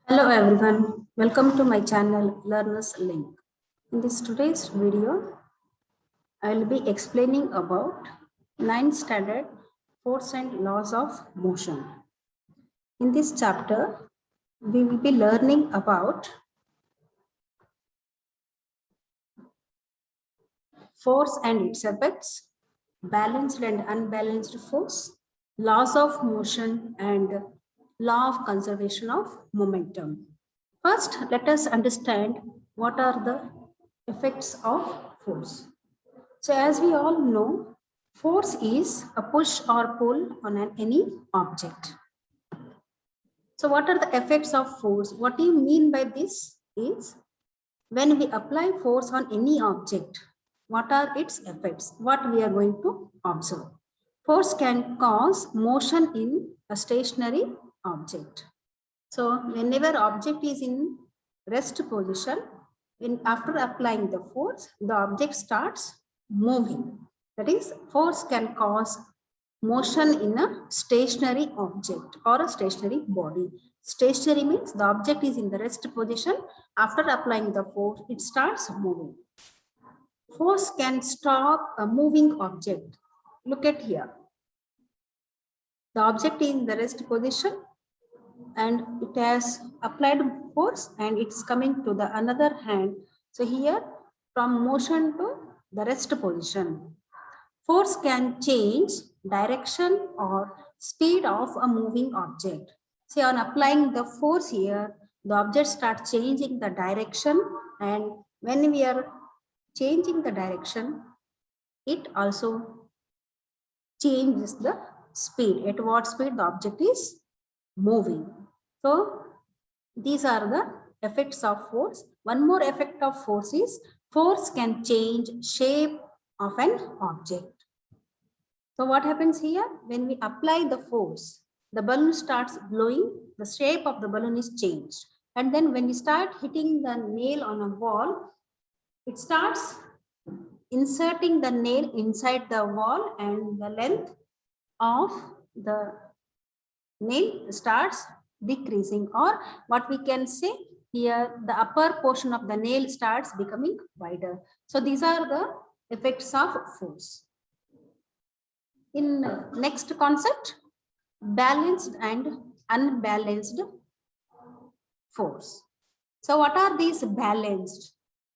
Hello everyone, welcome to my channel Learners Link. In this today's video, I will be explaining about 9th standard force and laws of motion. In this chapter, we will be learning about force and its effects, balanced and unbalanced force, laws of motion and law of conservation of momentum. First, let us understand what are the effects of force. So as we all know, force is a push or pull on any object. So what are the effects of force? What do you mean by this is when we apply force on any object, what are its effects? What we are going to observe. Force can cause motion in a stationary object. So whenever object is in rest position, after applying the force, the object starts moving. That is, force can cause motion in a stationary object or a stationary body. Stationary means the object is in the rest position. After applying the force, it starts moving. Force can stop a moving object. Look at here. The object is in the rest position and it has applied force and it's coming to the another hand. So here from motion to the rest position. Force can change direction or speed of a moving object. See, on applying the force here, the object starts changing the direction, and when we are changing the direction, it also changes the speed. At what speed the object is moving. So these are the effects of force. One more effect of force is force can change shape of an object. So what happens here? When we apply the force, the balloon starts blowing, the shape of the balloon is changed. And then when we start hitting the nail on a wall, it starts inserting the nail inside the wall and the length of the nail starts decreasing, or what we can say here, the upper portion of the nail starts becoming wider. So these are the effects of force. In next concept, balanced and unbalanced force. So what are these balanced?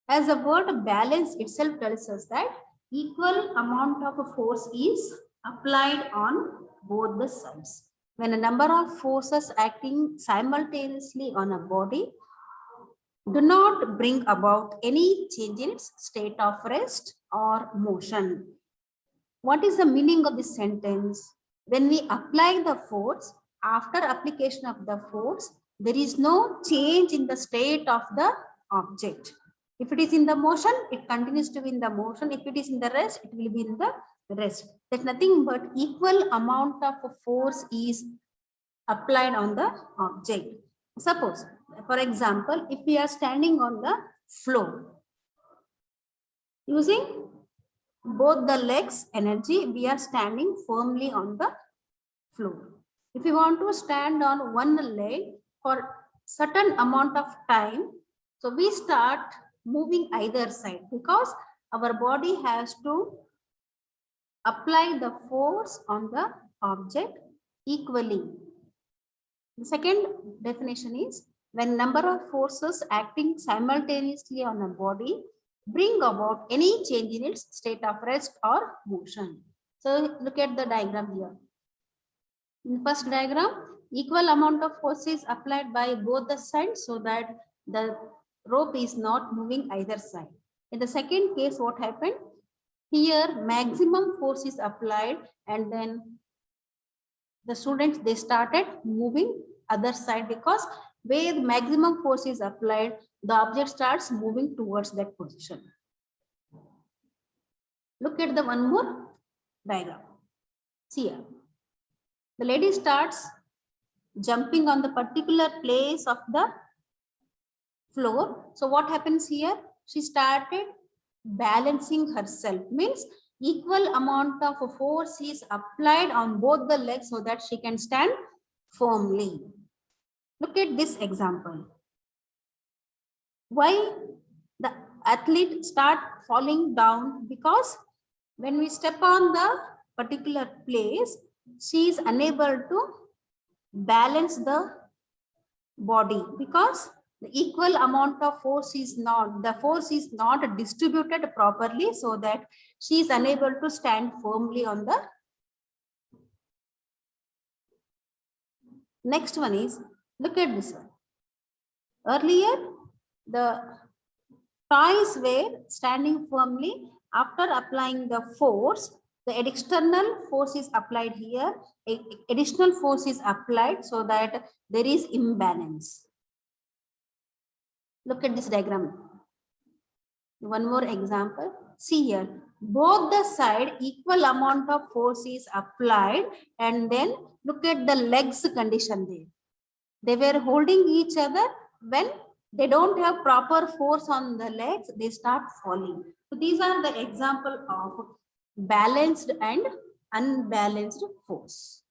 As the word balance itself tells us that equal amount of force is applied on both the sides. When a number of forces acting simultaneously on a body do not bring about any change in its state of rest or motion. What is the meaning of this sentence? When we apply the force, after application of the force, there is no change in the state of the object. If it is in the motion, it continues to be in the motion. If it is in the rest, it will be in the rest. There's nothing but equal amount of force is applied on the object. Suppose, for example, if we are standing on the floor, using both the legs energy, we are standing firmly on the floor. If you want to stand on one leg for certain amount of time, so we start moving either side because our body has to apply the force on the object equally. The second definition is when number of forces acting simultaneously on a body bring about any change in its state of rest or motion. So look at the diagram here. In the first diagram, equal amount of force is applied by both the sides so that the rope is not moving either side. In the second case, what happened? Here, maximum force is applied and then the students, they started moving other side because where the maximum force is applied, the object starts moving towards that position. Look at the one more diagram. See here. The lady starts jumping on the particular place of the floor. So what happens here? She started balancing herself, means equal amount of force is applied on both the legs so that she can stand firmly. Look at this example. Why the athlete start falling down? Because when we step on the particular place, she is unable to balance the body because the equal amount of force is not, the force is not distributed properly, so that she is unable to stand firmly on the. Next one is, look at this one. Earlier, the toys were standing firmly. After applying the force, the external force is applied here. Additional force is applied so that there is imbalance. Look at this diagram. One more example. See here, both the side equal amount of force is applied, and then look at the legs condition there. They were holding each other. When they don't have proper force on the legs, they start falling. So these are the example of balanced and unbalanced force.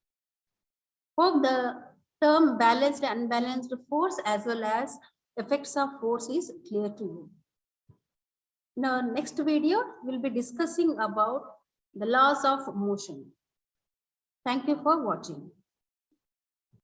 Hope the term balanced and unbalanced force as well as effects of force is clear to you. In our next video, we'll be discussing about the laws of motion. Thank you for watching.